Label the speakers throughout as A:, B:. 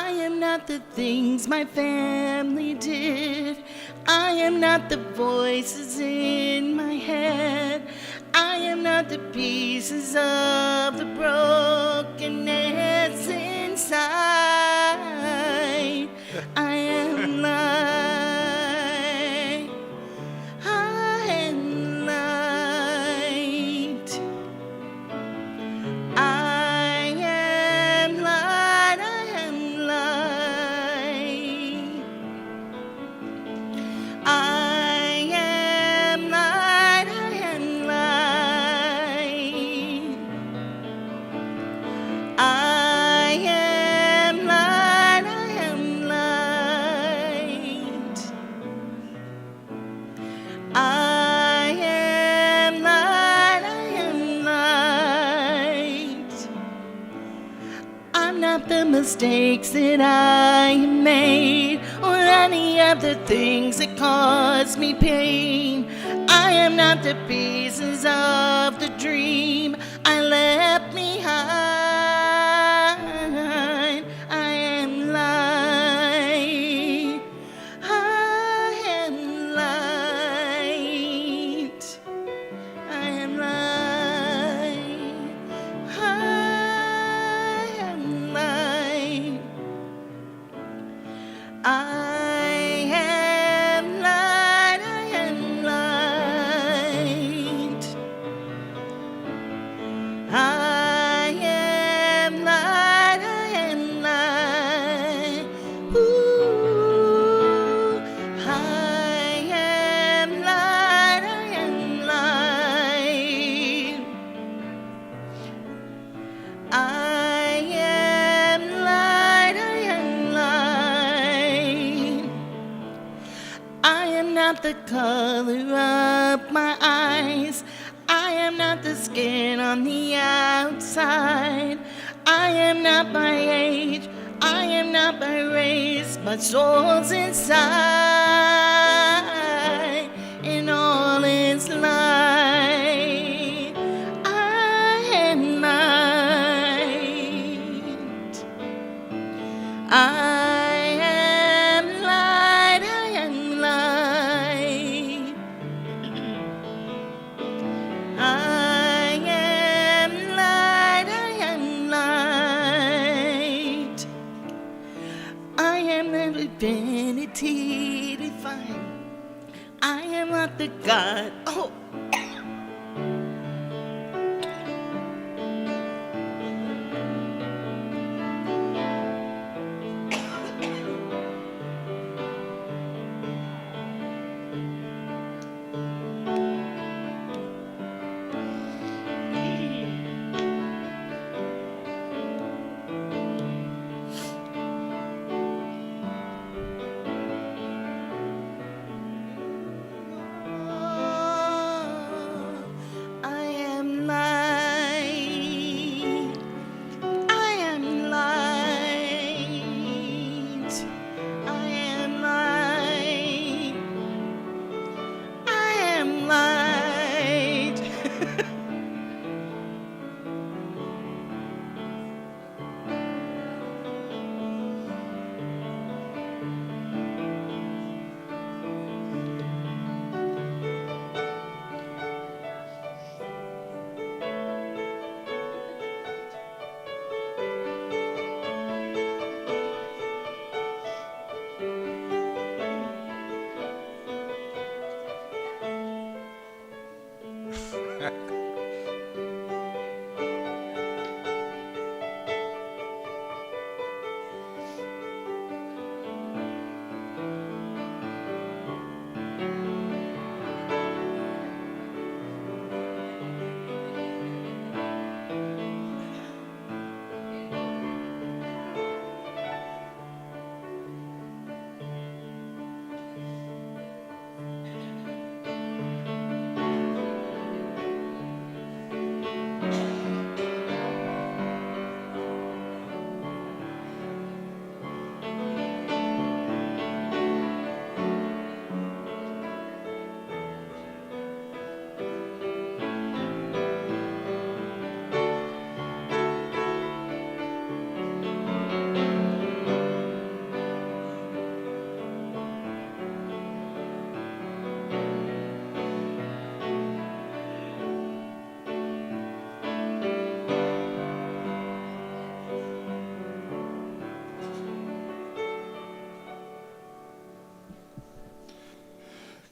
A: I am not the things my family did. I am not the voices in my head. I am not the pieces of the brokenness inside. I am light. I am light. I am light. I am light. I am light. I am light. I am light. I am light. I am light. I am light. I'm not the mistakes that I made, or any of the things that caused me pain. I am not the pieces of the dream I left behind. I am light. I am light. I am light. I am light. I am light. I am light. I am light. I am light. Ooh. I am light. I am light. I am light. I am light. I am not the color of my eyes. I am not the skin on the outside. I am not my age. I am not my race. My soul's inside, and all is light. I am light. I am light. I am light. I am light. I am light. I am the divinity divine. I am not the God. Oh.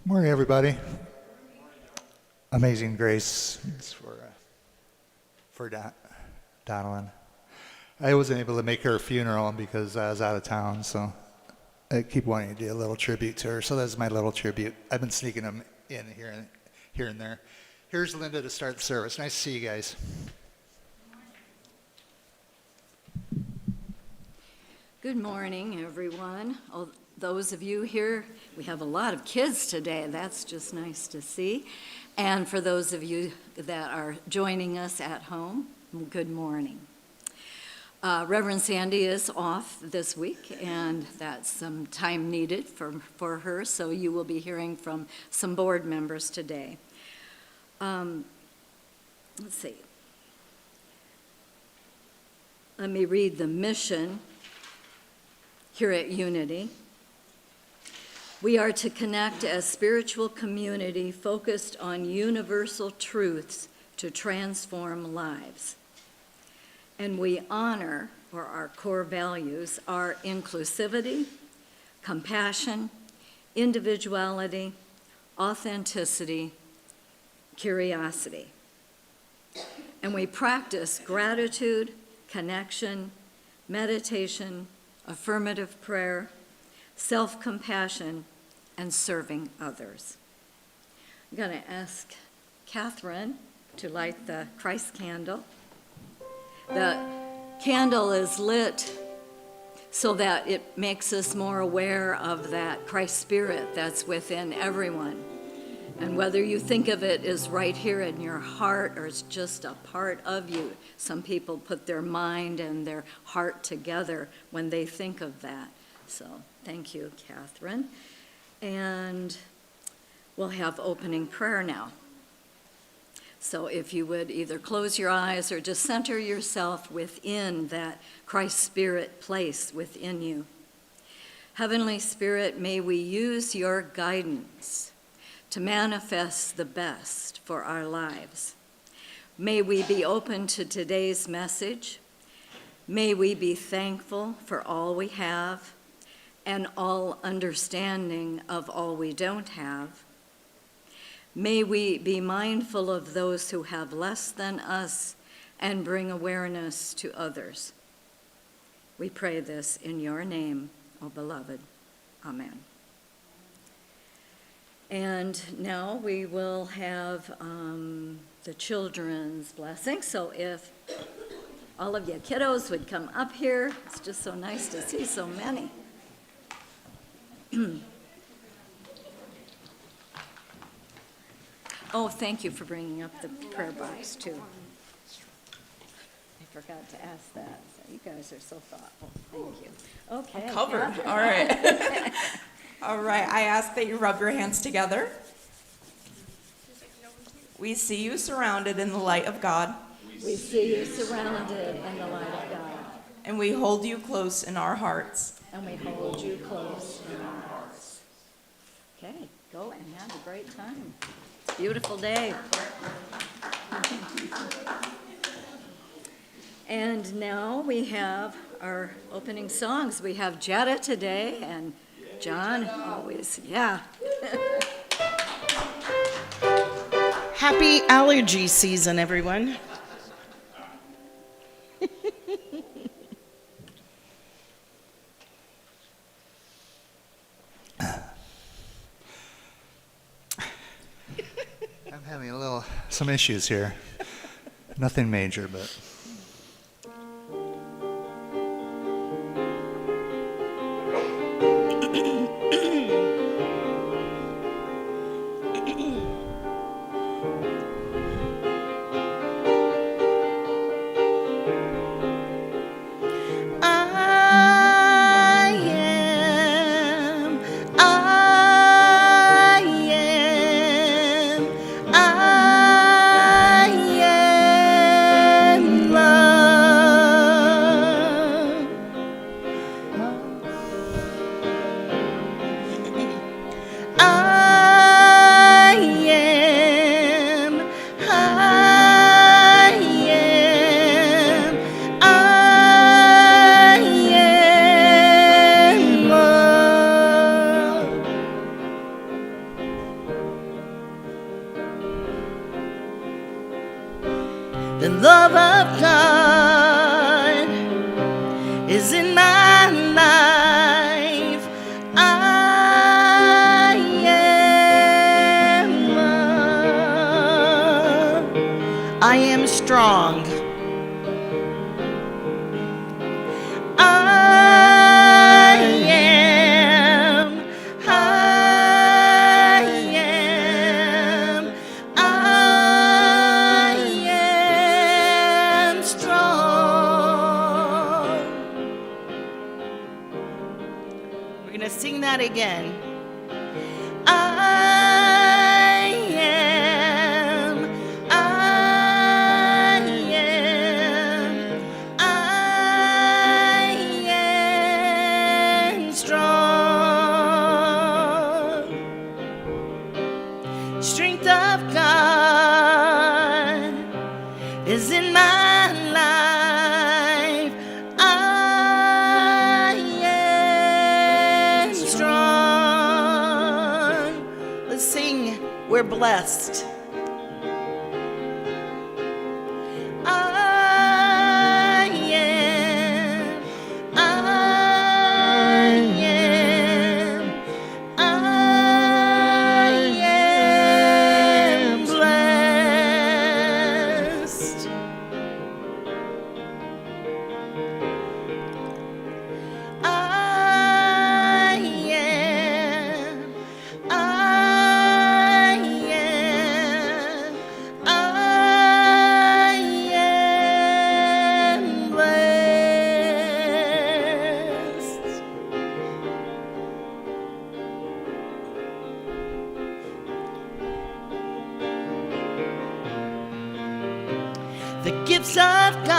B: Morning, everybody. Amazing Grace. It's for Donalyn. I wasn't able to make her funeral because I was out of town, so I keep wanting to do a little tribute to her. So that's my little tribute. I've been sneaking them in here and there. Here's Linda to start the service. Nice to see you guys.
C: Good morning, everyone. Those of you here, we have a lot of kids today. That's just nice to see. And for those of you that are joining us at home, good morning. Reverend Sandy is off this week, and that's some time needed for her, so you will be hearing from some board members today. Let's see. Let me read the mission here at Unity. We are to connect as spiritual community focused on universal truths to transform lives. And we honor, or our core values are inclusivity, compassion, individuality, authenticity, curiosity. And we practice gratitude, connection, meditation, affirmative prayer, self-compassion, and serving others. I'm going to ask Catherine to light the Christ candle. The candle is lit so that it makes us more aware of that Christ spirit that's within everyone. And whether you think of it as right here in your heart or it's just a part of you, some people put their mind and their heart together when they think of that. So thank you, Catherine. And we'll have opening prayer now. So if you would either close your eyes or just center yourself within that Christ Spirit place within you. Heavenly Spirit, may we use your guidance to manifest the best for our lives. May we be open to today's message. May we be thankful for all we have and all understanding of all we don't have. May we be mindful of those who have less than us and bring awareness to others. We pray this in your name, O beloved. Amen. And now we will have the children's blessing. So if all of you kiddos would come up here, it's just so nice to see so many. Oh, thank you for bringing up the prayer box, too. I forgot to ask that. So you guys are so thoughtful. Thank you. Okay.
D: Covered. All right. All right. I ask that you rub your hands together. We see you surrounded in the light of God.
C: We see you surrounded in the light of God.
D: And we hold you close in our hearts.
C: And we hold you close in our hearts. Okay, go and have a great time. It's a beautiful day. And now we have our opening songs. We have Jetta today, and John always, yeah.
A: Happy allergy season, everyone.
B: I'm having some issues here. Nothing major, but.
A: I am going to sing that again. I am strong. Strength of God is in my life. I am strong. Let's sing, we're blessed. I am blessed. I am blessed. The gifts of God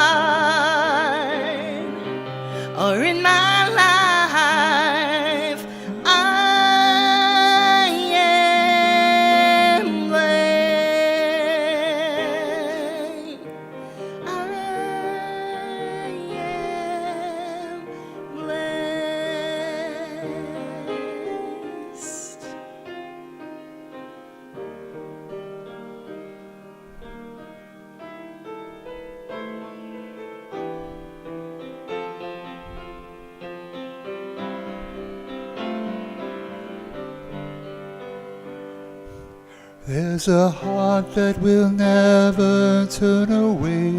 A: are in my life. I am blessed. I am blessed.
B: There's a heart that will never turn away.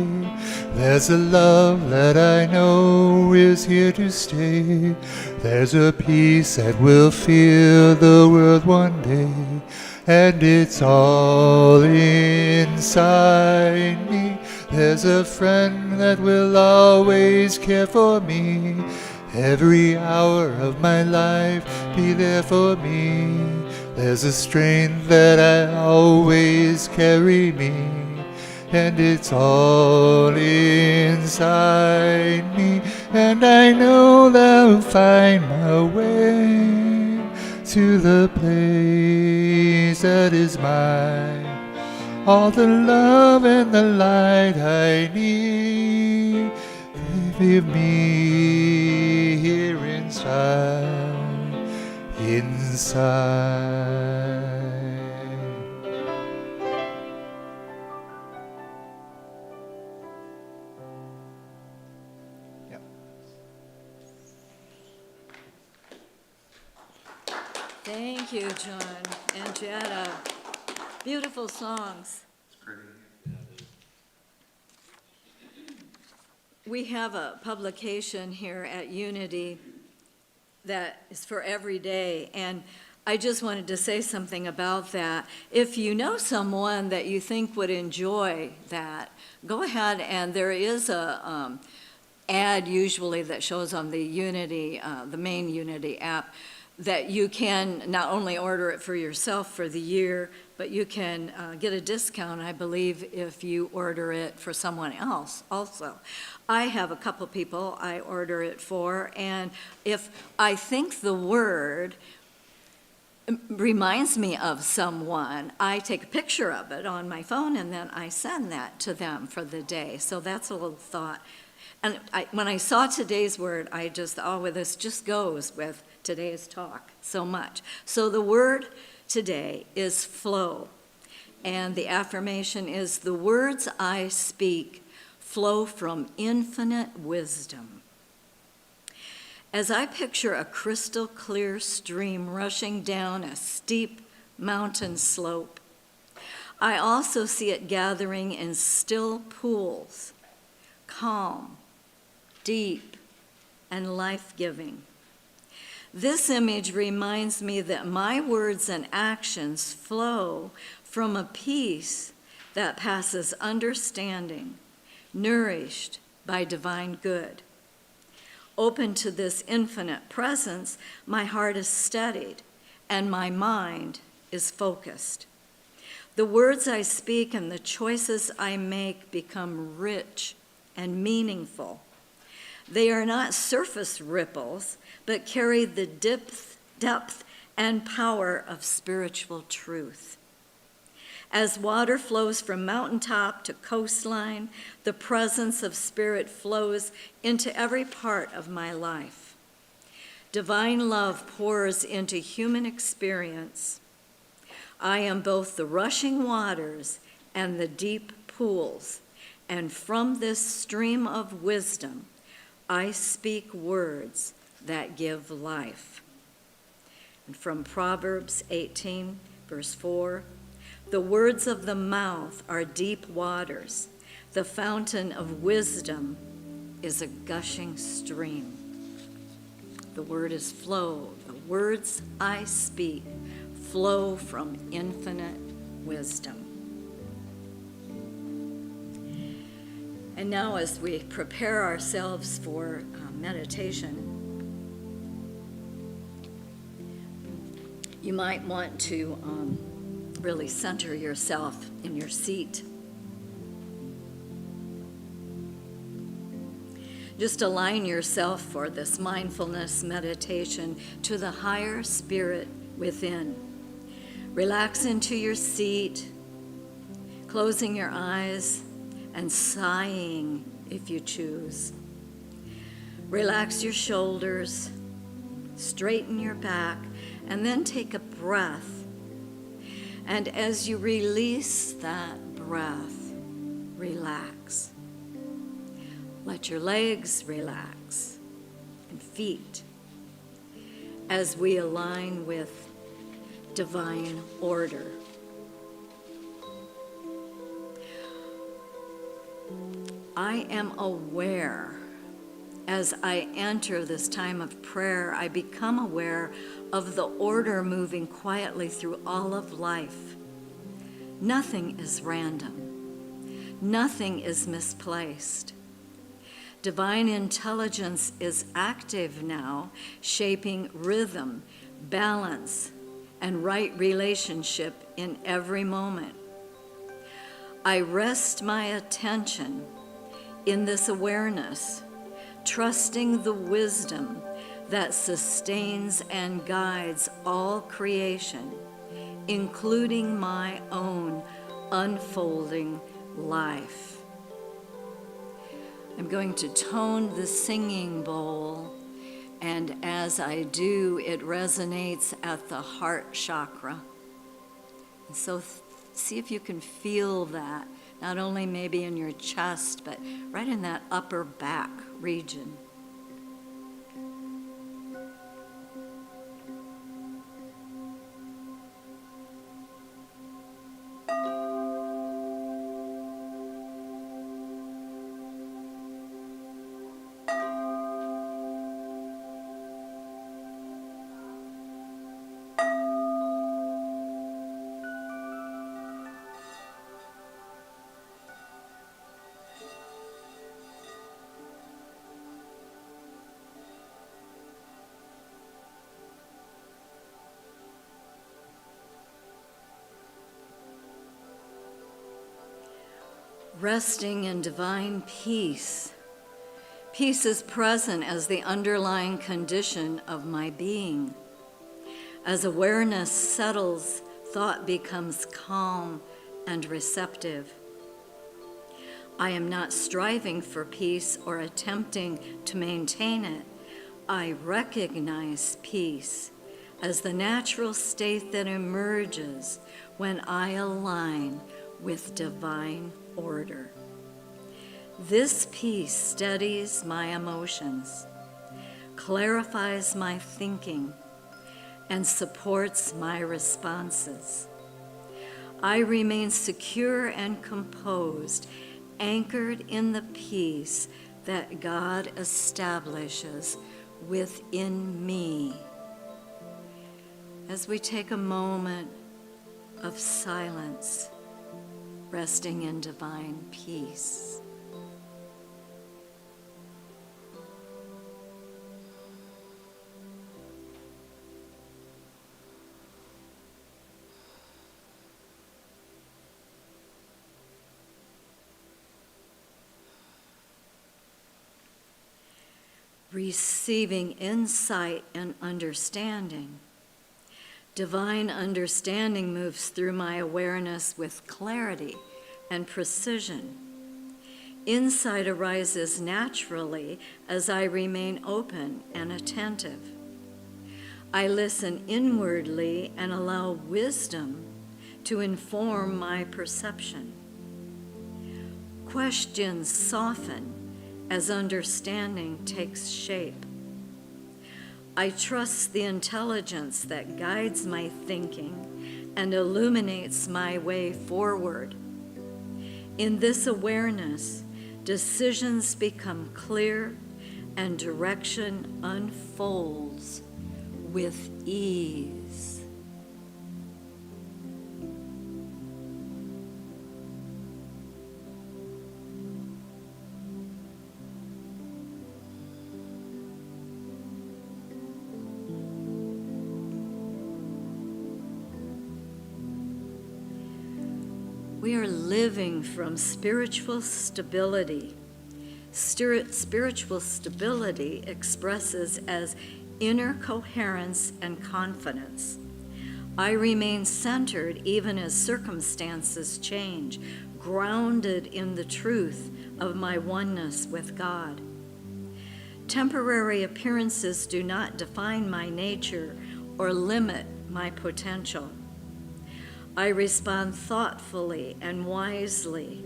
B: There's a love that I know is here to stay. There's a peace that will fill the world one day. And it's all inside me. There's a friend that will always care for me. Every hour of my life be there for me. There's a strength that I always carry me, and it's all inside me. And I know that I'll find my way to the place that is mine. All the love and the light I need, give me here inside. Yep.
C: Thank you, John and Jetta. Beautiful songs. We have a publication here at Unity that is for every day, and I just wanted to say something about that. If you know someone that you think would enjoy that, go ahead, and there is a ad usually that shows on the Unity, the main Unity app, that you can not only order it for yourself for the year, but you can get a discount, I believe, if you order it for someone else also. I have a couple people I order it for, and if I think the word reminds me of someone, I take a picture of it on my phone and then I send that to them for the day. So that's a little thought. And when I saw today's word, I just, oh, well, this just goes with today's talk so much. So the word today is flow. And the affirmation is, the words I speak flow from infinite wisdom. As I picture a crystal clear stream rushing down a steep mountain slope, I also see it gathering in still pools, calm, deep, and life-giving. This image reminds me that my words and actions flow from a peace that passes understanding, nourished by divine good. Open to this infinite presence, my heart is steadied and my mind is focused. The words I speak and the choices I make become rich and meaningful. They are not surface ripples, but carry the depth and power of spiritual truth. As water flows from mountaintop to coastline, the presence of Spirit flows into every part of my life. Divine love pours into human experience. I am both the rushing waters and the deep pools, and from this stream of wisdom, I speak words that give life. And from Proverbs 18, verse 4, the words of the mouth are deep waters. The fountain of wisdom is a gushing stream. The word is flow. The words I speak flow from infinite wisdom. And now, as we prepare ourselves for meditation, you might want to really center yourself in your seat. Just align yourself for this mindfulness meditation to the higher spirit within. Relax into your seat, closing your eyes and sighing if you choose. Relax your shoulders, straighten your back, and then take a breath. And as you release that breath, relax. Let your legs relax and feet as we align with divine order. I am aware as I enter this time of prayer, I become aware of the order moving quietly through all of life. Nothing is random. Nothing is misplaced. Divine intelligence is active now, shaping rhythm, balance, and right relationship in every moment. I rest my attention in this awareness, trusting the wisdom that sustains and guides all creation, including my own unfolding life. I'm going to tone the singing bowl, and as I do, it resonates at the heart chakra. And so see if you can feel that, not only maybe in your chest, but right in that upper back region. Resting in divine peace. Peace is present as the underlying condition of my being. As awareness settles, thought becomes calm and receptive. I am not striving for peace or attempting to maintain it. I recognize peace as the natural state that emerges when I align with divine order. This peace steadies my emotions, clarifies my thinking, and supports my responses. I remain secure and composed, anchored in the peace that God establishes within me. As we take a moment of silence, resting in divine peace. receiving insight and understanding. Divine understanding moves through my awareness with clarity and precision. Insight arises naturally as I remain open and attentive. I listen inwardly and allow wisdom to inform my perception. Questions soften as understanding takes shape. I trust the intelligence that guides my thinking and illuminates my way forward. In this awareness, decisions become clear and direction unfolds with ease. We are living from spiritual stability. Spiritual stability expresses as inner coherence and confidence. I remain centered even as circumstances change, grounded in the truth of my oneness with God. Temporary appearances do not define my nature or limit my potential. I respond thoughtfully and wisely,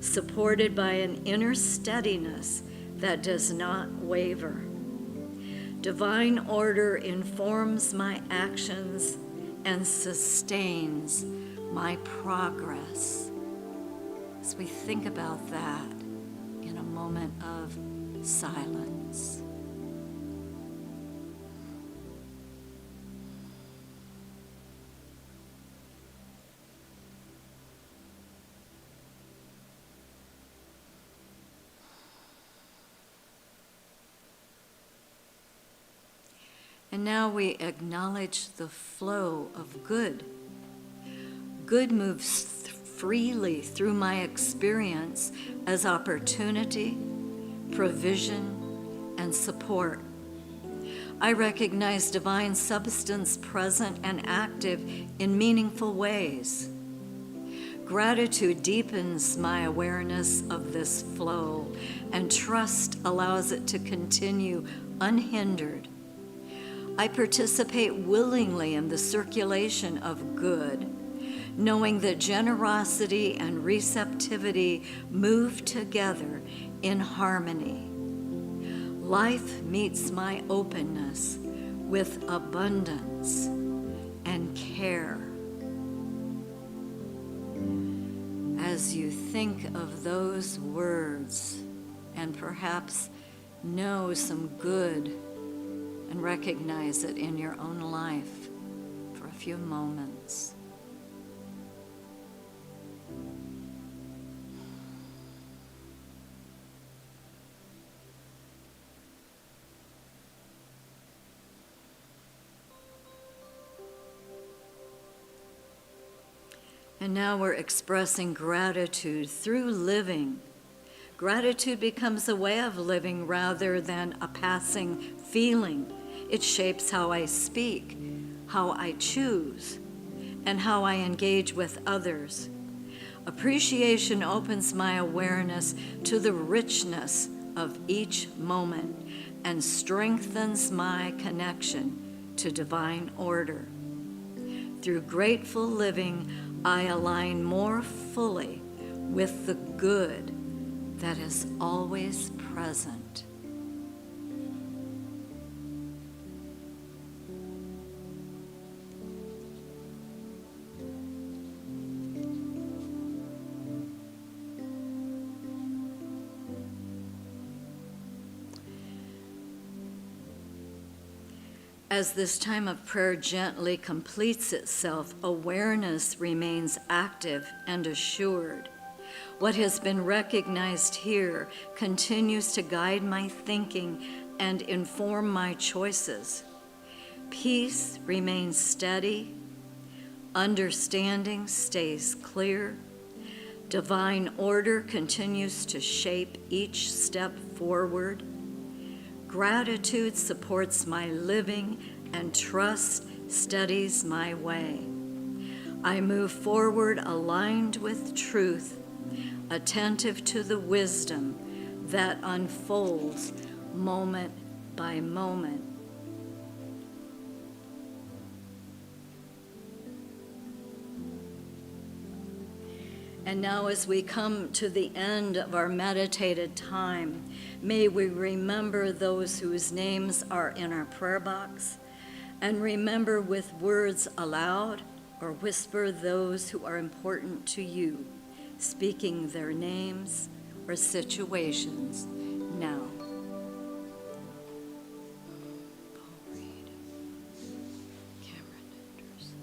C: supported by an inner steadiness that does not waver. Divine order informs my actions and sustains my progress. As we think about that in a moment of silence. And now we acknowledge the flow of good. Good moves freely through my experience as opportunity, provision, and support. I recognize divine substance present and active in meaningful ways. Gratitude deepens my awareness of this flow, and trust allows it to continue unhindered. I participate willingly in the circulation of good, knowing that generosity and receptivity move together in harmony. Life meets my openness with abundance and care. As you think of those words and perhaps know some good and recognize it in your own life for a few moments. And now we're expressing gratitude through living. Gratitude becomes a way of living rather than a passing feeling. It shapes how I speak, how I choose, and how I engage with others. Appreciation opens my awareness to the richness of each moment and strengthens my connection to divine order. Through grateful living, I align more fully with the good that is always present. As this time of prayer gently completes itself, awareness remains active and assured. What has been recognized here continues to guide my thinking and inform my choices. Peace remains steady, understanding stays clear, divine order continues to shape each step forward, Gratitude supports my living, and trust steadies my way. I move forward aligned with truth, attentive to the wisdom that unfolds moment by moment. And now, as we come to the end of our meditated time, may we remember those whose names are in our prayer box, and remember with words aloud or whisper those who are important to you, speaking their names or situations now. Paul Reed, Cameron Anderson,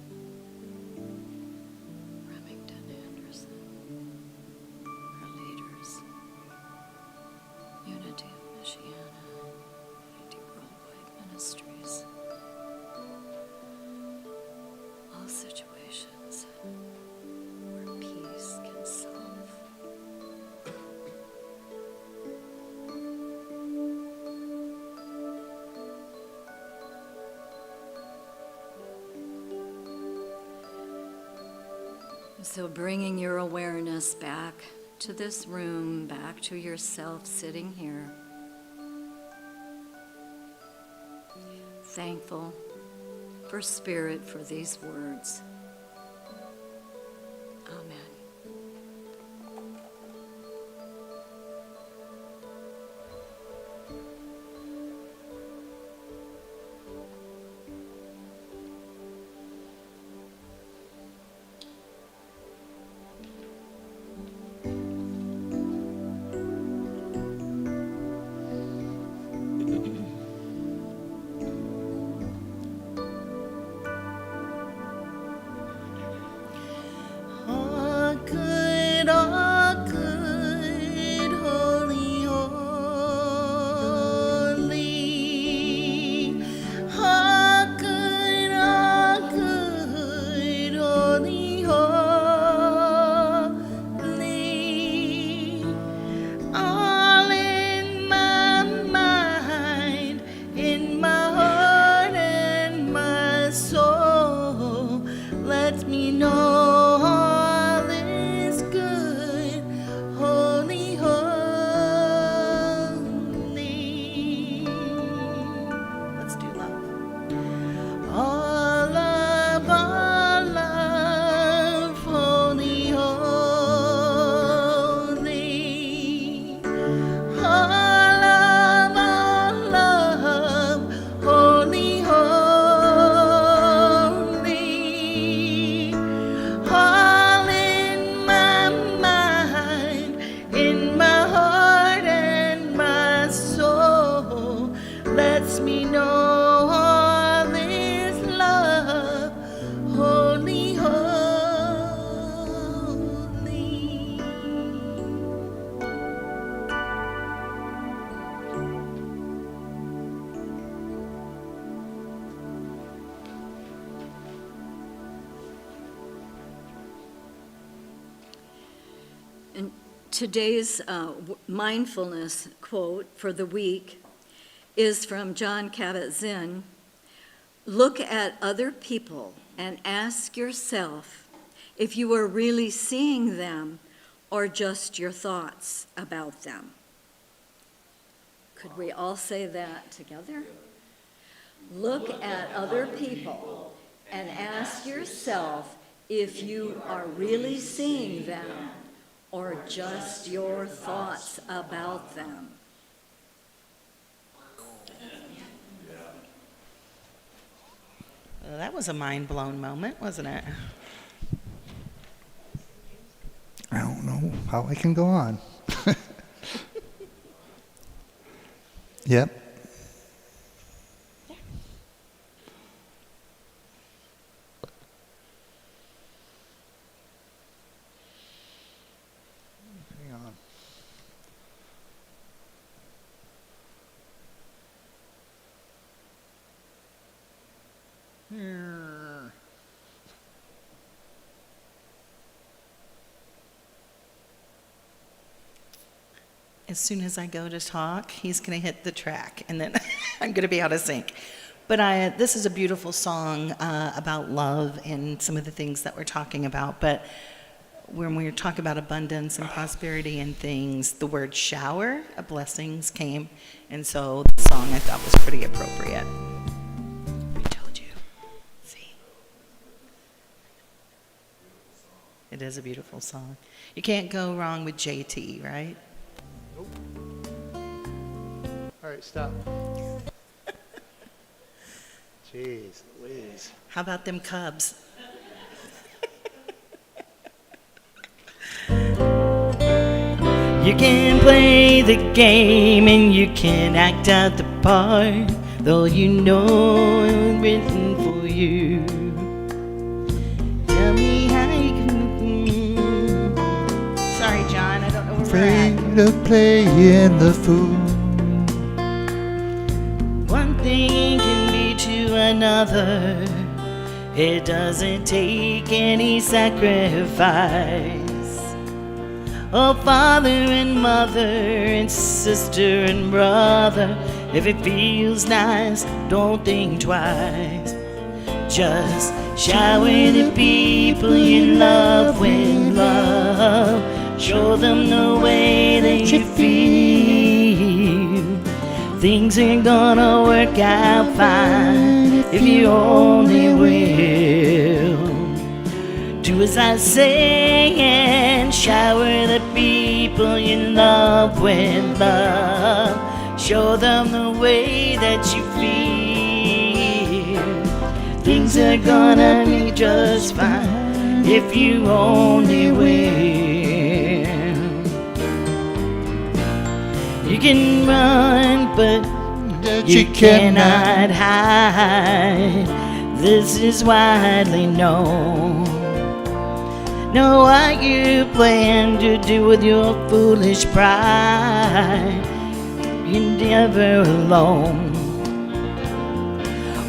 C: Remington Anderson, our leaders, Unity of Michiana, Unity Worldwide Ministries, all situations where peace can solve. So bringing your awareness back to this room, back to yourself sitting here. Thankful for Spirit for these words. Amen.
A: All good, holy, holy. All good, holy, holy. All in my mind, in my heart and my soul, let me know all is good, holy, holy. Let's do love. All of our love, holy, holy. All of our love, holy, holy. All in my mind, in my heart and my soul, lets me know all is love, holy, holy.
C: And today's mindfulness quote for the week is from John Kabat-Zinn. Look at other people and ask yourself if you are really seeing them or just your thoughts about them. Could we all say that together? Look at other people and ask yourself if you are really seeing them or just your thoughts about them.
A: Well, that was a mind-blown moment, wasn't it?
B: I don't know how I can go on. Yep. Hang on. Here.
A: as soon as I go to talk, he's going to hit the track, and then I'm going to be out of sync. But this is a beautiful song about love and some of the things that we're talking about. But when we talk about abundance and prosperity and things, the word shower of blessings came. And so the song I thought was pretty appropriate. I told you. See? It is a beautiful song. You can't go wrong with JT, right?
B: Nope. All right, stop. Jeez Louise.
A: How about them Cubs? You can play the game and you can act out the part, though you know it's written for you. Tell me how you can. Sorry, John, I don't know where
B: Afraid
A: we're
B: of playing the fool.
A: at. One thing can be to another. It doesn't take any sacrifice. Oh, father and mother and sister and brother, if it feels nice, don't think twice. Just shower the people you love with love. Show them the way that you feel. Things are gonna work out fine if you only will. Do as I say and shower the people you love with love. Show them the way that you feel. Things are gonna be just fine if you only will. You can run, but you cannot hide. This is widely known. Know what you plan to do with your foolish pride. You're never alone.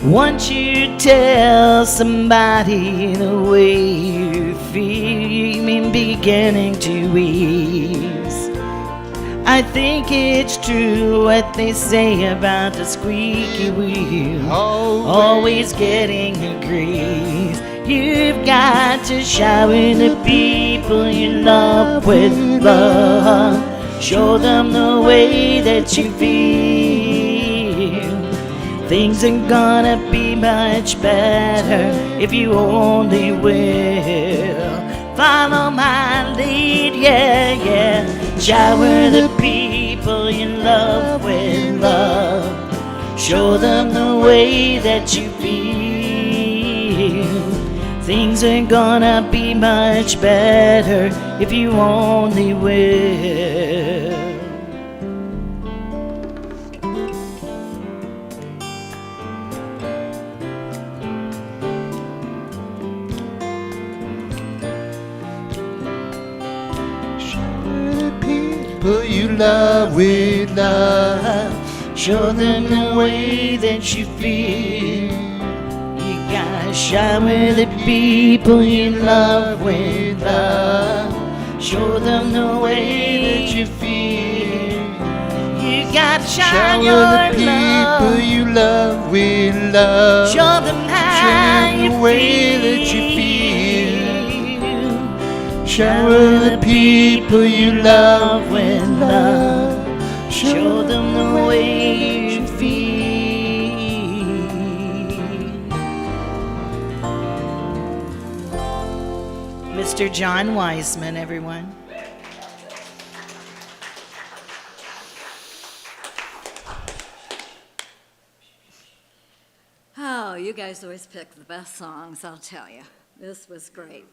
A: Once you tell somebody the way you feel, you're beginning to ease. I think it's true what they say about the squeaky wheel always getting a grease. You've got to shower the people you love with love. Show them the way that you feel. Things are gonna be much better if you only will. Follow my lead, yeah, yeah. Shower the people you love with love. Show them the way that you feel. Things are gonna be much better if you only will.
B: People you love with love.
A: Show them the way that you feel. You gotta shower the people you love with love. Show them the way that you feel. You gotta shine your
B: Shower the people
A: love.
B: you love with love.
A: Show them how
B: Show them
A: you
B: the way that you feel. Shower the people you love with love.
A: Show them the way you feel. Mr. John Wiseman, everyone.
C: Oh, you guys always pick the best songs, I'll tell you. This was great.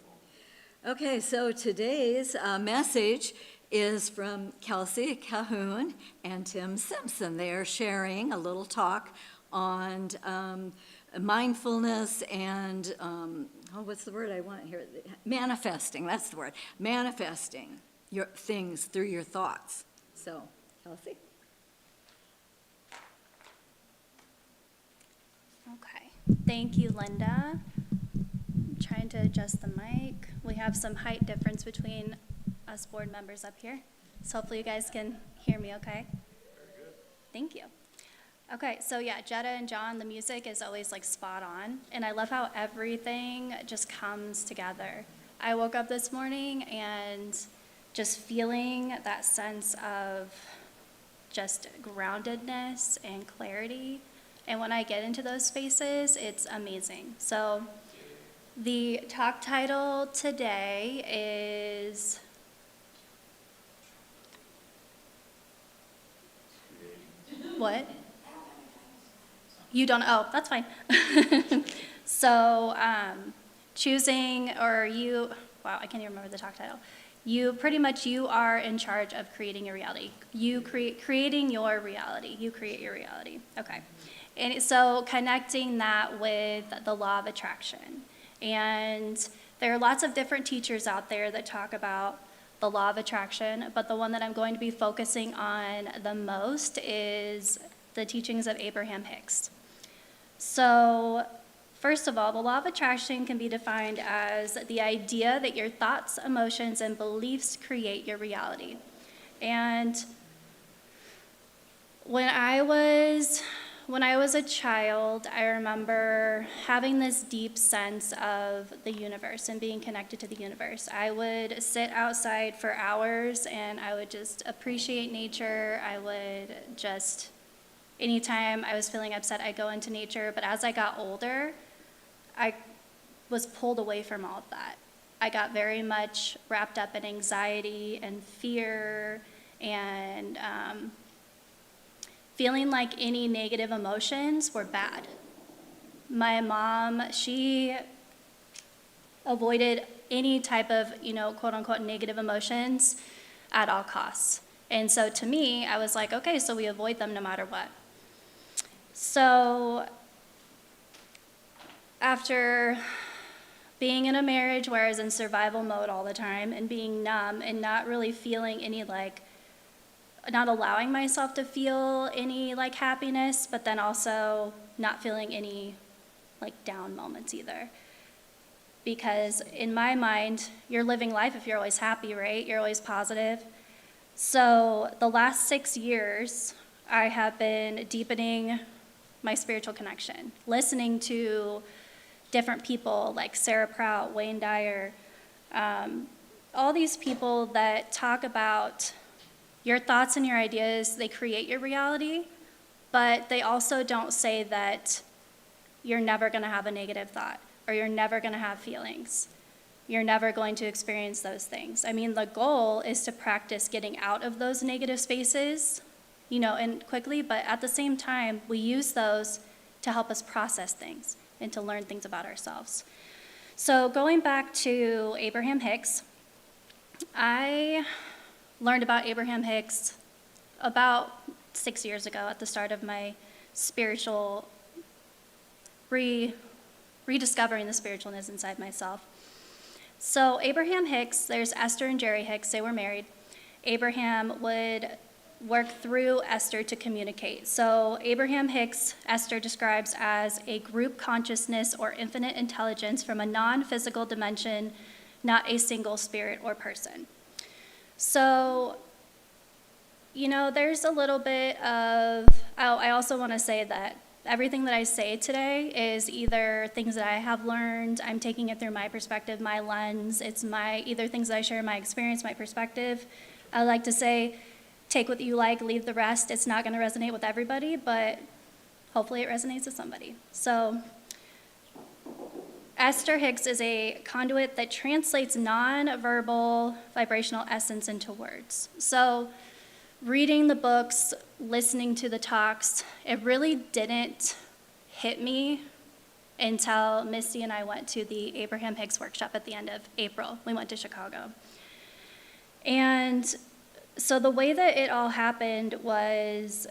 C: Okay, so today's message is from Kelsey Cahoon and Tim Simpson. They are sharing a little talk on mindfulness and, what's the word I want here? Manifesting, that's the word. Manifesting your things through your thoughts. So, Kelsey?
E: Okay, thank you, Linda. I'm trying to adjust the mic. We have some height difference between us board members up here. So hopefully you guys can hear me okay. Very good. Thank you. Okay, so yeah, Jetta and John, the music is always like spot on, and I love how everything just comes together. I woke up this morning and just feeling that sense of just groundedness and clarity, and when I get into those spaces, it's amazing. So the talk title today is what? You don't, oh, that's fine. So, choosing, or you, wow, I can't even remember the talk title. You, pretty much, you are in charge of creating your reality. Creating your reality. You create your reality. Okay. And so connecting that with the law of attraction. And there are lots of different teachers out there that talk about the law of attraction, but the one that I'm going to be focusing on the most is the teachings of Abraham Hicks. So, first of all, the law of attraction can be defined as the idea that your thoughts, emotions, and beliefs create your reality. And when I was a child, I remember having this deep sense of the universe and being connected to the universe. I would sit outside for hours and I would just appreciate nature. I would just, anytime I was feeling upset, I'd go into nature. But as I got older, I was pulled away from all of that. I got very much wrapped up in anxiety and fear and feeling like any negative emotions were bad. My mom, she avoided any type of, quote unquote, negative emotions at all costs. And so to me, I was like, okay, so we avoid them no matter what. So after being in a marriage where I was in survival mode all the time and being numb and not really feeling any not allowing myself to feel any happiness, but then also not feeling any down moments either. Because in my mind, you're living life if you're always happy, right? You're always positive. So the last 6 years, I have been deepening my spiritual connection, listening to different people like Sarah Prout, Wayne Dyer, all these people that talk about your thoughts and your ideas, they create your reality, but they also don't say that you're never going to have a negative thought or you're never going to have feelings. You're never going to experience those things. I mean, the goal is to practice getting out of those negative spaces, and quickly, but at the same time, we use those to help us process things and to learn things about ourselves. So going back to Abraham Hicks, I learned about Abraham Hicks about 6 years ago at the start of my spiritual rediscovering the spiritualness inside myself. So Abraham Hicks, there's Esther and Jerry Hicks, they were married. Abraham would work through Esther to communicate. So Abraham Hicks, Esther describes as a group consciousness or infinite intelligence from a non-physical dimension, not a single spirit or person. So, there's a little bit of, I also want to say that everything that I say today is either things that I have learned, I'm taking it through my perspective, my lens, it's either things that I share, my experience, my perspective. I like to say, take what you like, leave the rest. It's not going to resonate with everybody, but hopefully it resonates with somebody. So Esther Hicks is a conduit that translates non-verbal vibrational essence into words. So reading the books, listening to the talks, it really didn't hit me until Misty and I went to the Abraham Hicks workshop at the end of April. We went to Chicago. And so the way that it all happened was,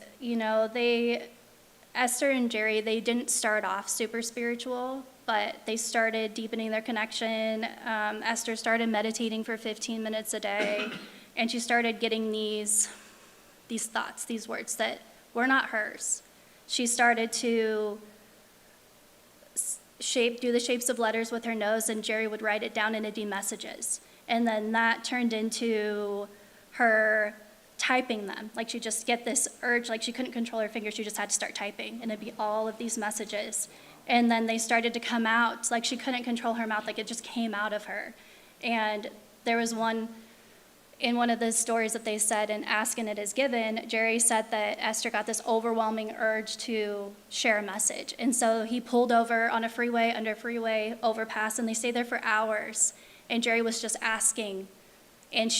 E: Esther and Jerry, they didn't start off super spiritual, but they started deepening their connection. Esther started meditating for 15 minutes a day, and she started getting these thoughts, these words that were not hers. She started to do the shapes of letters with her nose, and Jerry would write it down in messages. And then that turned into her typing them. Like she'd just get this urge, like she couldn't control her fingers, she just had to start typing, and it'd be all of these messages. And then they started to come out, like she couldn't control her mouth, like it just came out of her. And there was one, in one of the stories that they said in Ask and It Is Given, Jerry said that Esther got this overwhelming urge to share a message. And so he pulled over on a freeway, under a freeway overpass, and they stayed there for hours. And Jerry was just asking. And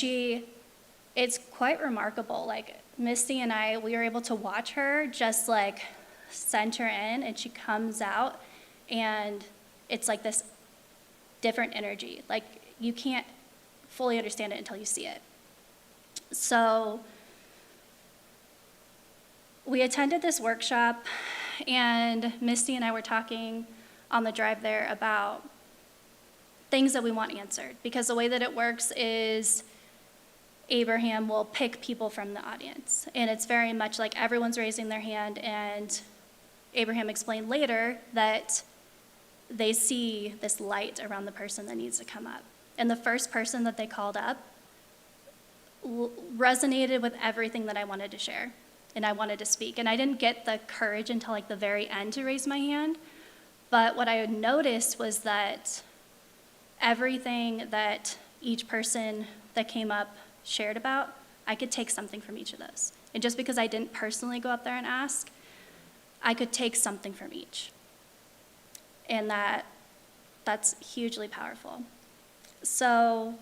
E: it's quite remarkable. Like Misty and I, we were able to watch her just like center in, and she comes out, and it's like this different energy. Like you can't fully understand it until you see it. So we attended this workshop, and Misty and I were talking on the drive there about things that we want answered, because the way that it works is Abraham will pick people from the audience, and it's very much like everyone's raising their hand, and Abraham explained later that they see this light around the person that needs to come up. And the first person that they called up resonated with everything that I wanted to share, and I wanted to speak. And I didn't get the courage until like the very end to raise my hand, but what I had noticed was that everything that each person that came up shared about, I could take something from each of those. And just because I didn't personally go up there and ask, I could take something from each. And that's hugely powerful. So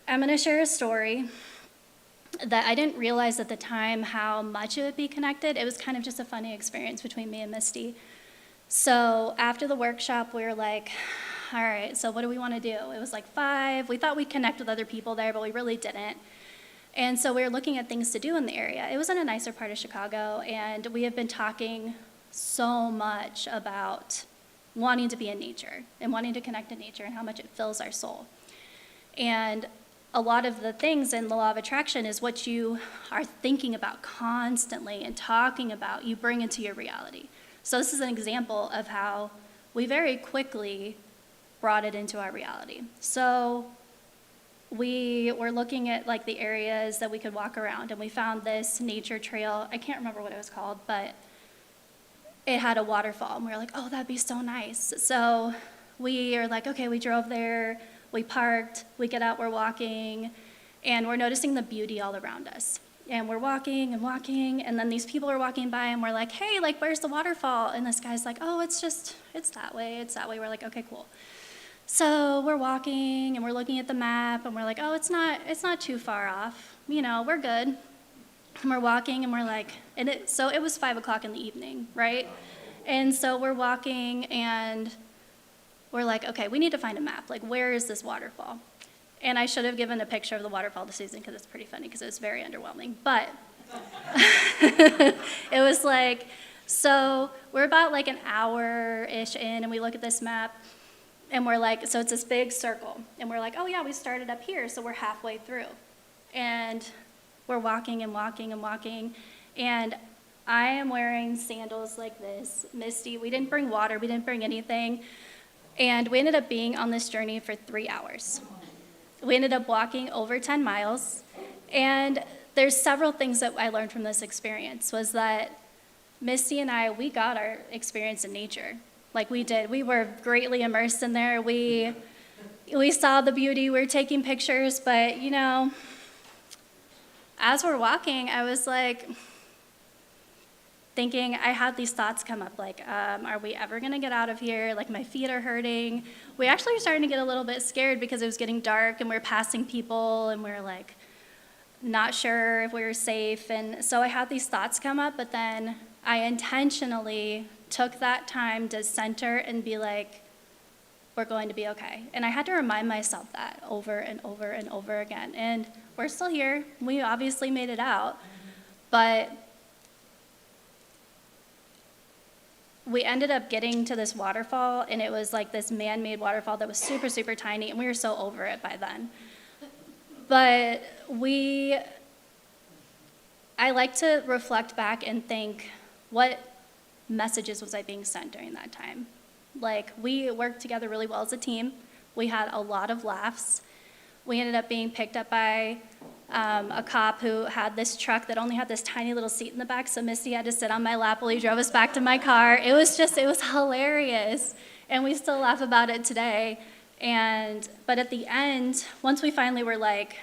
E: I'm going to share a story that I didn't realize at the time how much it would be connected. It was kind of just a funny experience between me and Misty. So after the workshop, we were like, all right, so what do we want to do? It was like 5. We thought we'd connect with other people there, but we really didn't. And so we were looking at things to do in the area. It was in a nicer part of Chicago, and we have been talking so much about wanting to be in nature and wanting to connect to nature and how much it fills our soul. And a lot of the things in the law of attraction is what you are thinking about constantly and talking about, you bring into your reality. So this is an example of how we very quickly brought it into our reality. So we were looking at like the areas that we could walk around, and we found this nature trail. I can't remember what it was called, but it had a waterfall, and we were like, oh, that'd be so nice. So we are like, okay, we drove there, we parked, we get out, we're walking, and we're noticing the beauty all around us. And we're walking and walking, and then these people are walking by, and we're like, hey, like, where's the waterfall? And this guy's like, oh, it's that way, it's that way. We're like, okay, cool. So we're walking, and we're looking at the map, and we're like, oh, it's not too far off. You know, we're good. And we're walking, and we're like, so it was 5 o'clock in the evening, right? And so we're walking, and we're like, okay, we need to find a map. Like, where is this waterfall? And I should have given a picture of the waterfall to Susan because it's pretty funny because it was very underwhelming. But it was like, so we're about like an hour-ish in, and we look at this map, and we're like, so it's this big circle. And we're like, oh, yeah, we started up here, so we're halfway through. And we're walking and walking and walking, and I am wearing sandals like this. Misty, we didn't bring water, we didn't bring anything, and we ended up being on this journey for 3 hours. We ended up walking over 10 miles, and there's several things that I learned from this experience, was that Misty and I, we got our experience in nature. Like we did. We were greatly immersed in there. We saw the beauty, we were taking pictures, but, you know, as we're walking, I was like thinking, I had these thoughts come up, like, are we ever gonna get out of here? Like, my feet are hurting. We actually were starting to get a little bit scared because it was getting dark, and we were passing people, and we were like, not sure if we were safe. And so I had these thoughts come up, but then I intentionally took that time to center and be like, we're going to be okay. And I had to remind myself that over and over and over again. And we're still here. We obviously made it out, but we ended up getting to this waterfall, and it was like this man-made waterfall that was super, super tiny, and we were so over it by then. But I like to reflect back and think, what messages was I being sent during that time? Like, we worked together really well as a team. We had a lot of laughs. we ended up being picked up by a cop who had this truck that only had this tiny little seat in the back, so Misty had to sit on my lap while he drove us back to my car. It was hilarious, and we still laugh about it today. But at the end, once we finally were like,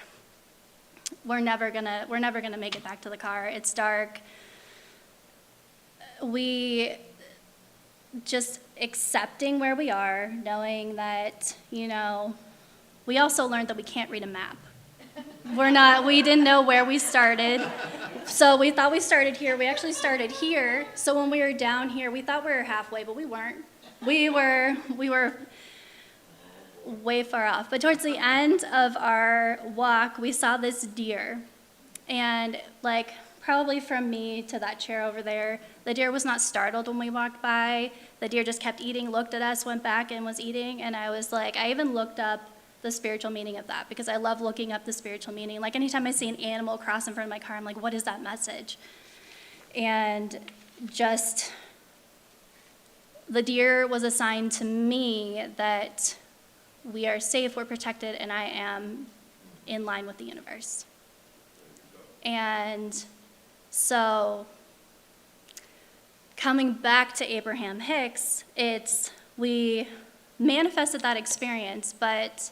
E: we're never gonna make it back to the car, it's dark, we just accepting where we are, knowing that, we also learned that we can't read a map. We didn't know where we started. So we thought we started here. We actually started here. So when we were down here, we thought we were halfway, but we weren't. We were way far off. But towards the end of our walk, we saw this deer. And probably from me to that chair over there, the deer was not startled when we walked by. The deer just kept eating, looked at us, went back and was eating. And I was like, I even looked up the spiritual meaning of that, because I love looking up the spiritual meaning. Like anytime I see an animal cross in front of my car, I'm like, what is that message? And just the deer was a sign to me that we are safe, we're protected, and I am in line with the universe. And so coming back to Abraham Hicks, we manifested that experience, but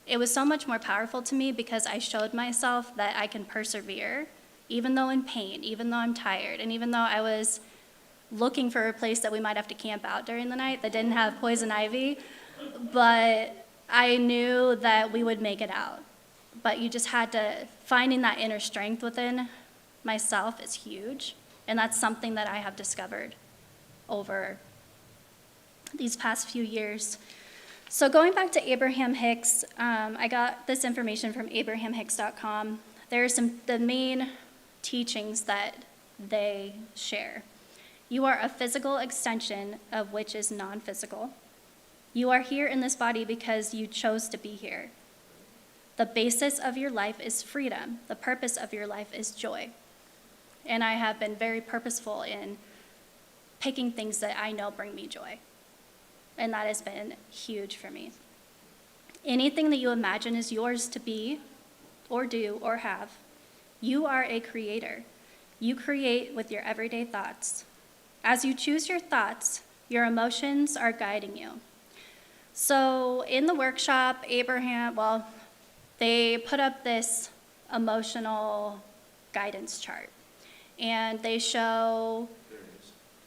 E: it was so much more powerful to me because I showed myself that I can persevere, even though in pain, even though I'm tired, and even though I was looking for a place that we might have to camp out during the night that didn't have poison ivy, but I knew that we would make it out. But you just finding that inner strength within myself is huge, and that's something that I have discovered over these past few years. So going back to Abraham Hicks, I got this information from abrahamhicks.com. There are the main teachings that they share. You are a physical extension of which is non-physical. You are here in this body because you chose to be here. The basis of your life is freedom. The purpose of your life is joy. And I have been very purposeful in picking things that I know bring me joy. And that has been huge for me. Anything that you imagine is yours to be, or do, or have, you are a creator. You create with your everyday thoughts. As you choose your thoughts, your emotions are guiding you. So in the workshop, they put up this emotional guidance chart. And they show,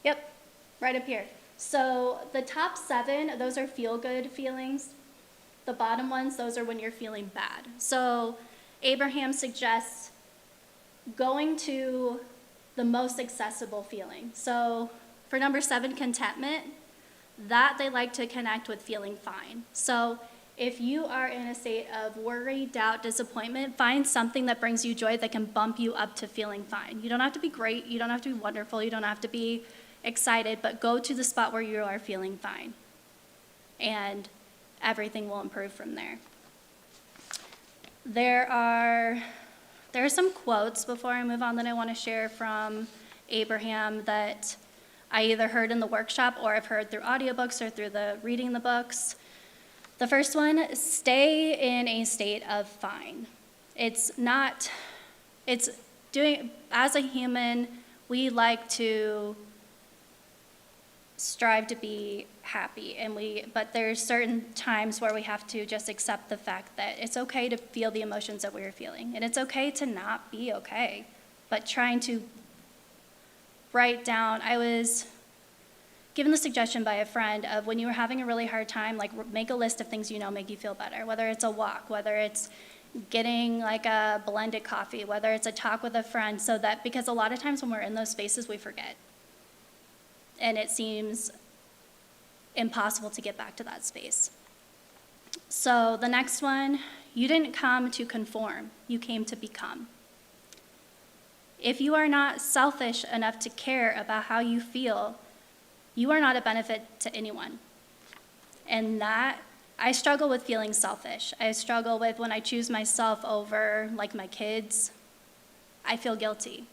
E: yep, right up here. So the top 7, those are feel-good feelings. The bottom ones, those are when you're feeling bad. So Abraham suggests going to the most accessible feeling. So for number 7, contentment, that they like to connect with feeling fine. So if you are in a state of worry, doubt, disappointment, find something that brings you joy that can bump you up to feeling fine. You don't have to be great, you don't have to be wonderful, you don't have to be excited, but go to the spot where you are feeling fine. And everything will improve from there. There are some quotes before I move on that I want to share from Abraham that I either heard in the workshop or I've heard through audiobooks or through reading the books. The first one, stay in a state of fine. As a human, we like to strive to be happy, but there's certain times where we have to just accept the fact that it's okay to feel the emotions that we're feeling, and it's okay to not be okay, but trying to write down, I was given the suggestion by a friend of when you were having a really hard time, make a list of things make you feel better, whether it's a walk, whether it's getting a blended coffee, whether it's a talk with a friend, because a lot of times when we're in those spaces, we forget. And it seems impossible to get back to that space. So the next one, you didn't come to conform, you came to become. If you are not selfish enough to care about how you feel, you are not a benefit to anyone. And that, I struggle with feeling selfish. I struggle with when I choose myself over my kids, I feel guilty.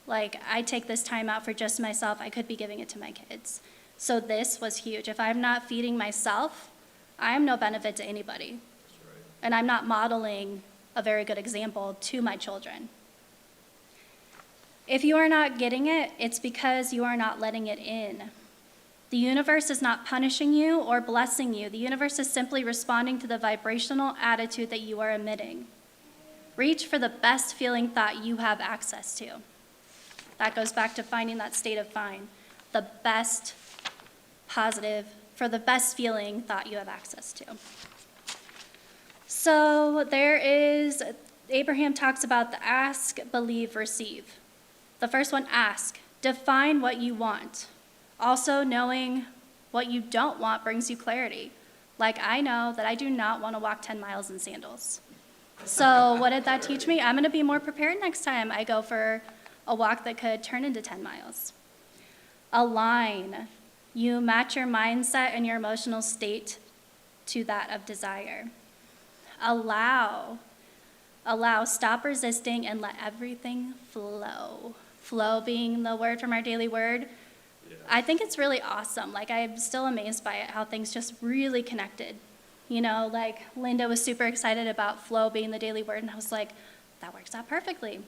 E: I take this time out for just myself, I could be giving it to my kids. So this was huge. If I'm not feeding myself, I am no benefit to anybody. and I'm not modeling a very good example to my children. If you are not getting it, it's because you are not letting it in. The universe is not punishing you or blessing you. The universe is simply responding to the vibrational attitude that you are emitting. Reach for the best feeling thought you have access to. That goes back to finding that state of fine, the best positive, for the best feeling thought you have access to. So Abraham talks about the ask, believe, receive. The first one, ask. Define what you want. Also, knowing what you don't want brings you clarity. Like, I know that I do not want to walk 10 miles in sandals. So what did that teach me? I'm going to be more prepared next time I go for a walk that could turn into 10 miles. Align. You match your mindset and your emotional state to that of desire. Allow. Stop resisting and let everything flow. Flow being the word from our daily word. I think it's really awesome. Like, I'm still amazed by it, how things just really connected. You know, like Linda was super excited about flow being the daily word, and I was like, that works out perfectly.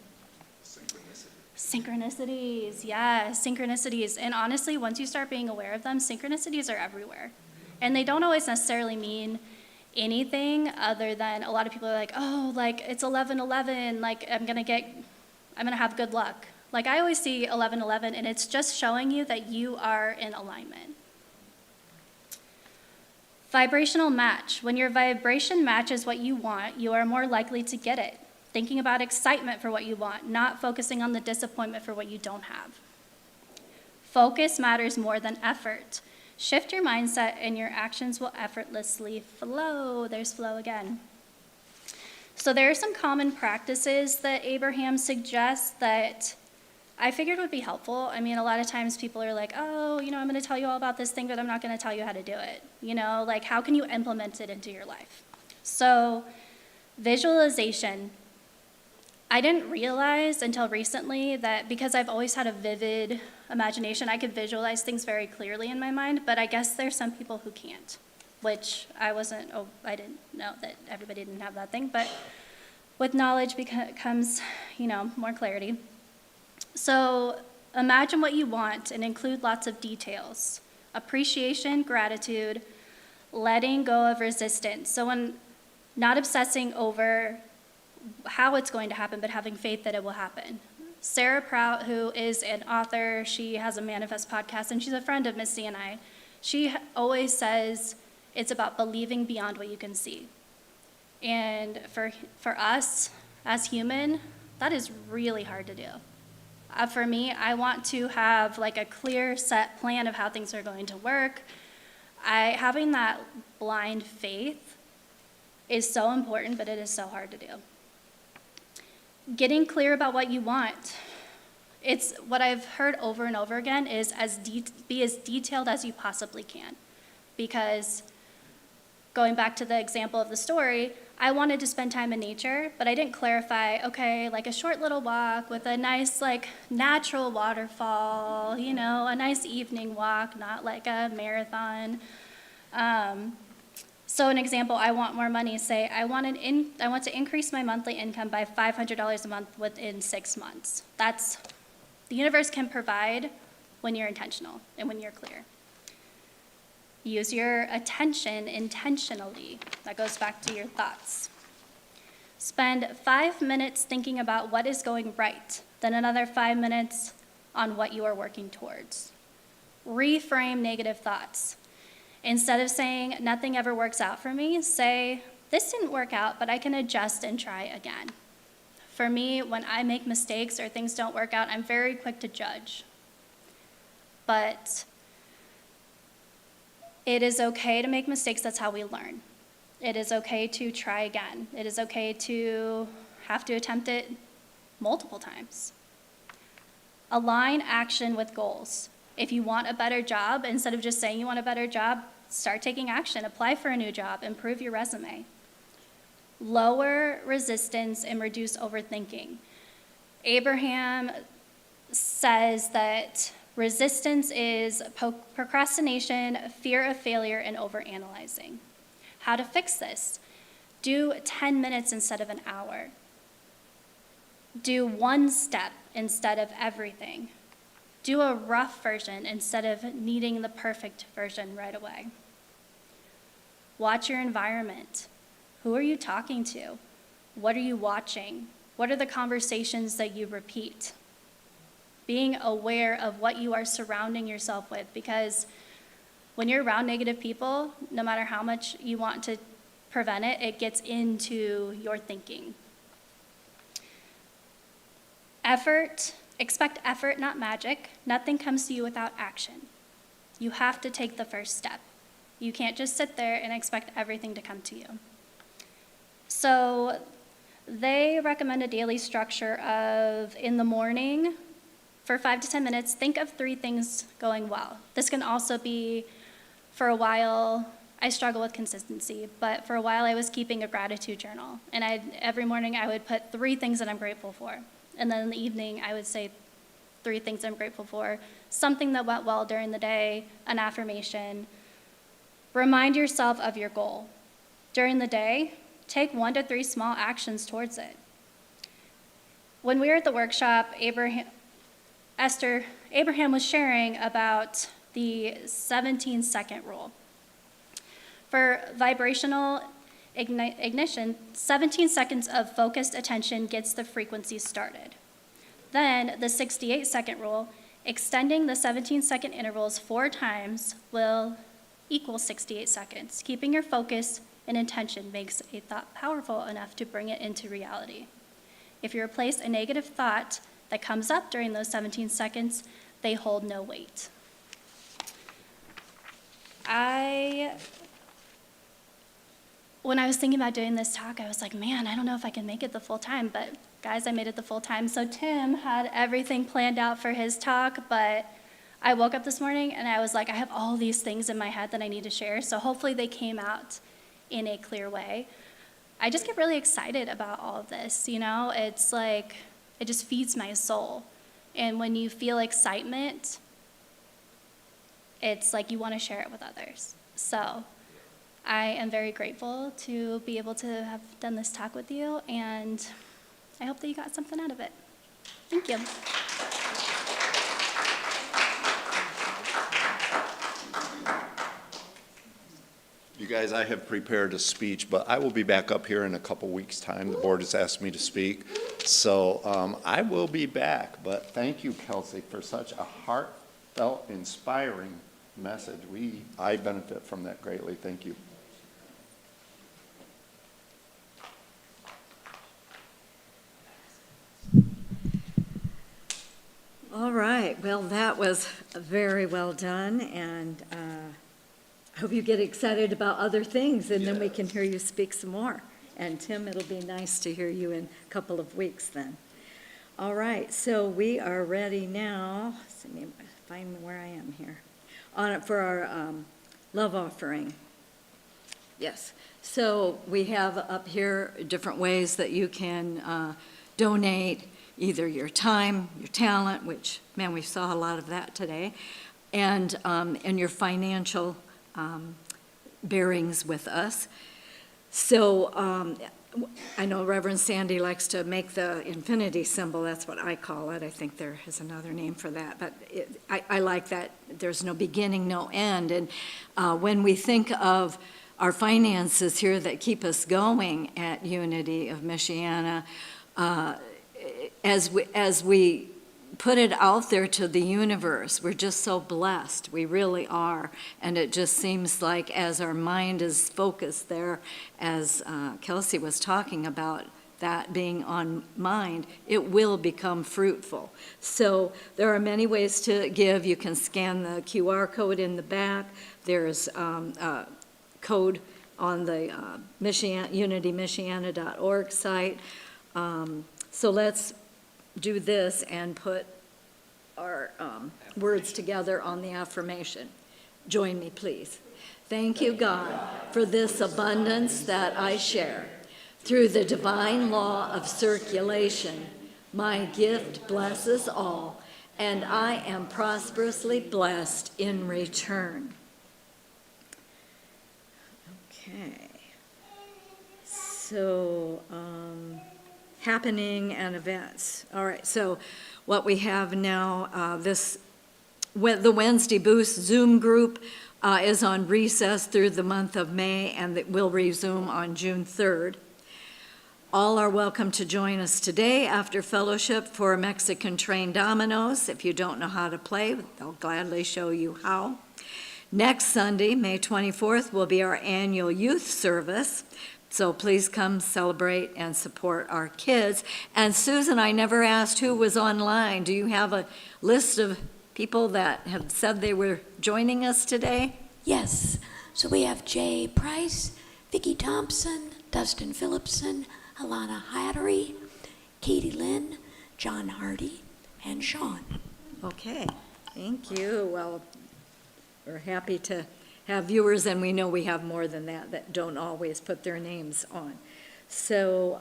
E: Synchronicities, yes, synchronicities. And honestly, once you start being aware of them, synchronicities are everywhere. And they don't always necessarily mean anything other than, a lot of people are like, oh, like it's 11:11, like I'm gonna have good luck. Like, I always see 11:11, and it's just showing you that you are in alignment. Vibrational match. When your vibration matches what you want, you are more likely to get it. Thinking about excitement for what you want, not focusing on the disappointment for what you don't have. Focus matters more than effort. Shift your mindset and your actions will effortlessly flow. There's flow again. So there are some common practices that Abraham suggests that I figured would be helpful. I mean, a lot of times people are like, oh, I'm going to tell you all about this thing, but I'm not going to tell you how to do it. Like, how can you implement it into your life? So visualization. I didn't realize until recently that because I've always had a vivid imagination, I could visualize things very clearly in my mind, but I guess there's some people who can't, which I didn't know that everybody didn't have that thing, but with knowledge comes, more clarity. So imagine what you want and include lots of details. Appreciation, gratitude, letting go of resistance. So when not obsessing over how it's going to happen, but having faith that it will happen. Sarah Prout, who is an author, she has a Manifest podcast, and she's a friend of Missy and I. She always says it's about believing beyond what you can see. And for us as human, that is really hard to do. For me, I want to have like a clear set plan of how things are going to work. Having that blind faith is so important, but it is so hard to do. Getting clear about what you want. It's what I've heard over and over again is be as detailed as you possibly can. Because going back to the example of the story, I wanted to spend time in nature, but I didn't clarify, okay, like a short little walk with a nice like natural waterfall, a nice evening walk, not like a marathon. So an example, I want more money, say I want to increase my monthly income by $500 a month within 6 months. The universe can provide when you're intentional and when you're clear. Use your attention intentionally. That goes back to your thoughts. Spend 5 minutes thinking about what is going right, then another 5 minutes on what you are working towards. Reframe negative thoughts. Instead of saying, nothing ever works out for me, say, this didn't work out, but I can adjust and try again. For me, when I make mistakes or things don't work out, I'm very quick to judge. But it is okay to make mistakes. That's how we learn. It is okay to try again. It is okay to have to attempt it multiple times. Align action with goals. If you want a better job, instead of just saying you want a better job, start taking action. Apply for a new job. Improve your resume. Lower resistance and reduce overthinking. Abraham says that resistance is procrastination, fear of failure, and overanalyzing. How to fix this? Do 10 minutes instead of an hour. Do one step instead of everything. Do a rough version instead of needing the perfect version right away. Watch your environment. Who are you talking to? What are you watching? What are the conversations that you repeat? Being aware of what you are surrounding yourself with, because when you're around negative people, no matter how much you want to prevent it, it gets into your thinking. Effort, expect effort, not magic. Nothing comes to you without action. You have to take the first step. You can't just sit there and expect everything to come to you. So they recommend a daily structure of, in the morning, for 5 to 10 minutes, think of 3 things going well. This can also be, for a while, I struggle with consistency, but for a while I was keeping a gratitude journal. And every morning I would put 3 things that I'm grateful for. And then in the evening I would say 3 things I'm grateful for. Something that went well during the day, an affirmation. Remind yourself of your goal. During the day, take 1 to 3 small actions towards it. When we were at the workshop, Abraham was sharing about the 17-second rule. For vibrational ignition, 17 seconds of focused attention gets the frequency started. Then the 68-second rule, extending the 17-second intervals 4 times will equal 68 seconds. Keeping your focus and intention makes a thought powerful enough to bring it into reality. If you replace a negative thought that comes up during those 17 seconds, they hold no weight. When I was thinking about doing this talk, I was like, man, I don't know if I can make it the full time, but guys, I made it the full time. So Tim had everything planned out for his talk, but I woke up this morning and I was like, I have all these things in my head that I need to share, so hopefully they came out in a clear way. I just get really excited about all of this, you know? It's like, it just feeds my soul. And when you feel excitement, it's like you want to share it with others. So I am very grateful to be able to have done this talk with you, and I hope that you got something out of it. Thank you.
F: You guys, I have prepared a speech, but I will be back up here in a couple weeks' time. The board has asked me to speak, so I will be back. But thank you, Kelsey, for such a heartfelt, inspiring message. I benefit from that greatly. Thank you.
C: All right, well, that was very well done, and I hope you get excited about other things, and then we can hear you speak some more. And Tim, it'll be nice to hear you in a couple of weeks then. All right, so we are ready now. Let me find where I am here. For our love offering. Yes, so we have up here different ways that you can donate either your time, your talent, which, man, we saw a lot of that today, and your financial bearings with us. So I know Reverend Sandy likes to make the infinity symbol. That's what I call it. I think there is another name for that, but I like that there's no beginning, no end. And when we think of our finances here that keep us going at Unity of Michiana, as we put it out there to the universe, we're just so blessed. We really are. And it just seems like as our mind is focused there, as Kelsey was talking about, that being on mind, it will become fruitful. So there are many ways to give. You can scan the QR code in the back. There's a code on the unitymichiana.org site. So let's do this and put our words together on the affirmation. Join me, please. Thank you, God, for this abundance that I share. Through the divine law of circulation, my gift blesses all, and I am prosperously blessed in return. Okay. So, happening and events. All right, so what we have now, the Wednesday Boost Zoom group is on recess through the month of May, and it will resume on June 3rd. All are welcome to join us today after fellowship for Mexican train dominoes. If you don't know how to play, they'll gladly show you how. Next Sunday, May 24th, will be our annual youth service. So please come celebrate and support our kids. And Susan, I never asked who was online. Do you have a list of people that have said they were joining us today?
G: Yes. So we have Jay Price, Vicki Thompson, Dustin Phillipson, Alana Hattery, Katie Lynn, John Hardy, and Sean.
C: Okay, thank you. Well, we're happy to have viewers, and we know we have more than that don't always put their names on. So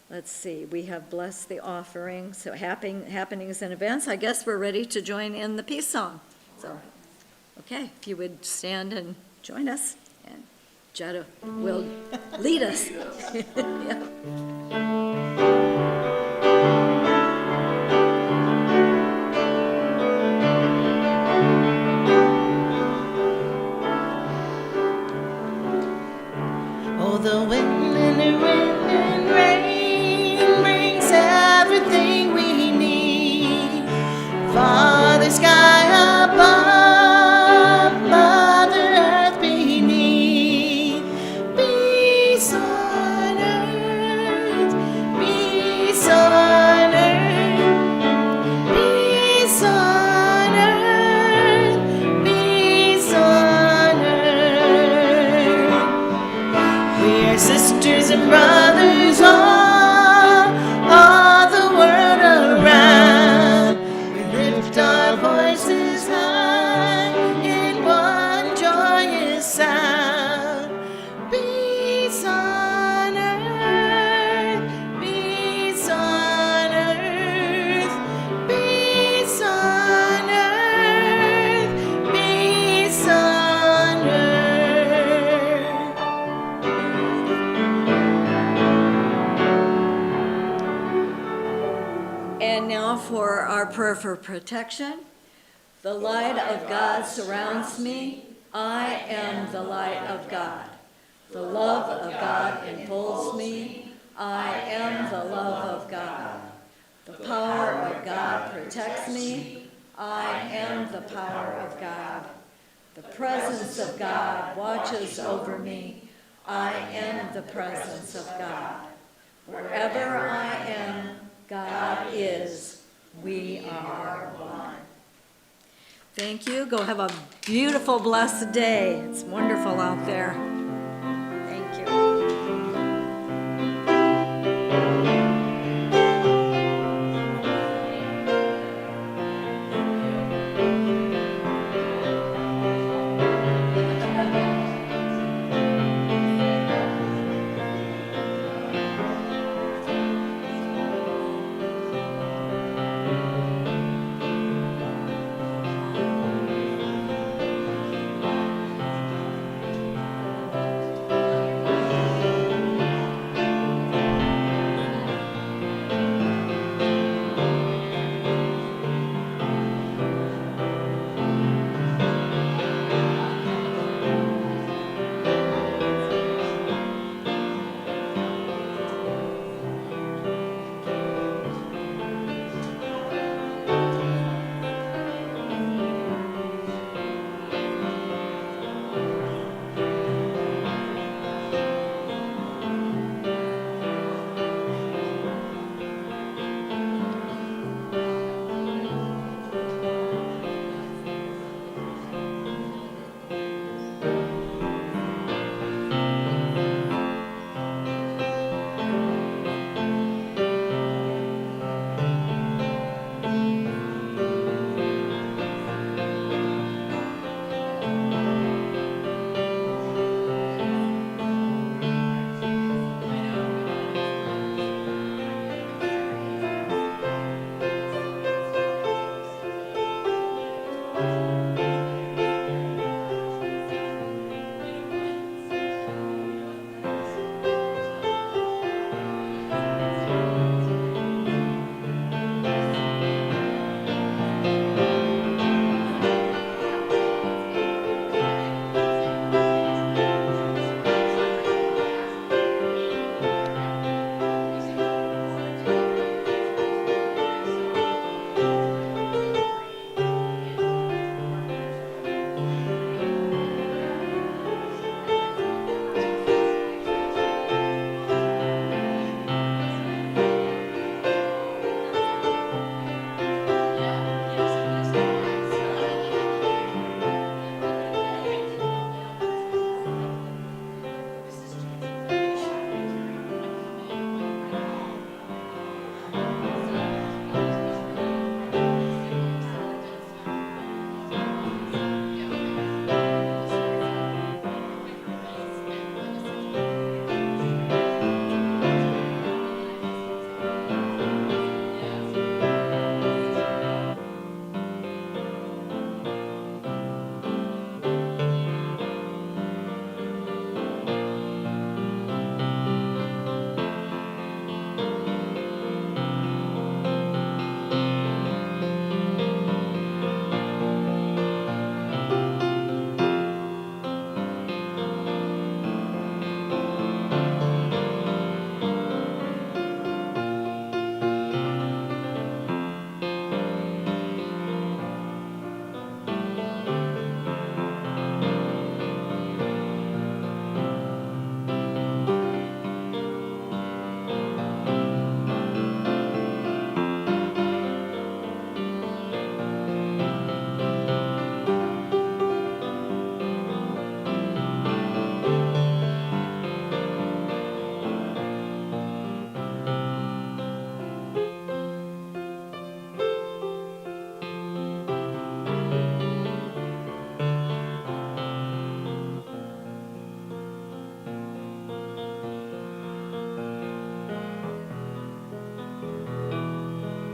C: let's see, we have blessed the offering, so happenings and events. I guess we're ready to join in the peace song. So, okay, if you would stand and join us, and Jetta will lead us. Yeah.
A: Oh, the wind and the wind and rain brings everything we need. Father sky above, Mother earth beneath. Peace on earth, peace on earth, peace on earth, peace on earth. We are sisters and brothers all the world around. We lift our voices high in one joyous sound. Peace on earth, peace on earth, peace on earth, peace on earth.
C: And now for our prayer for protection. The light of God surrounds me. I am the light of God. The love of God enfolds me. I am the love of God. The power of God protects me. I am the power of God. The presence of God watches over me. I am the presence of God. Wherever I am, God is. We are one. Thank you. Go have a beautiful, blessed day. It's wonderful out there.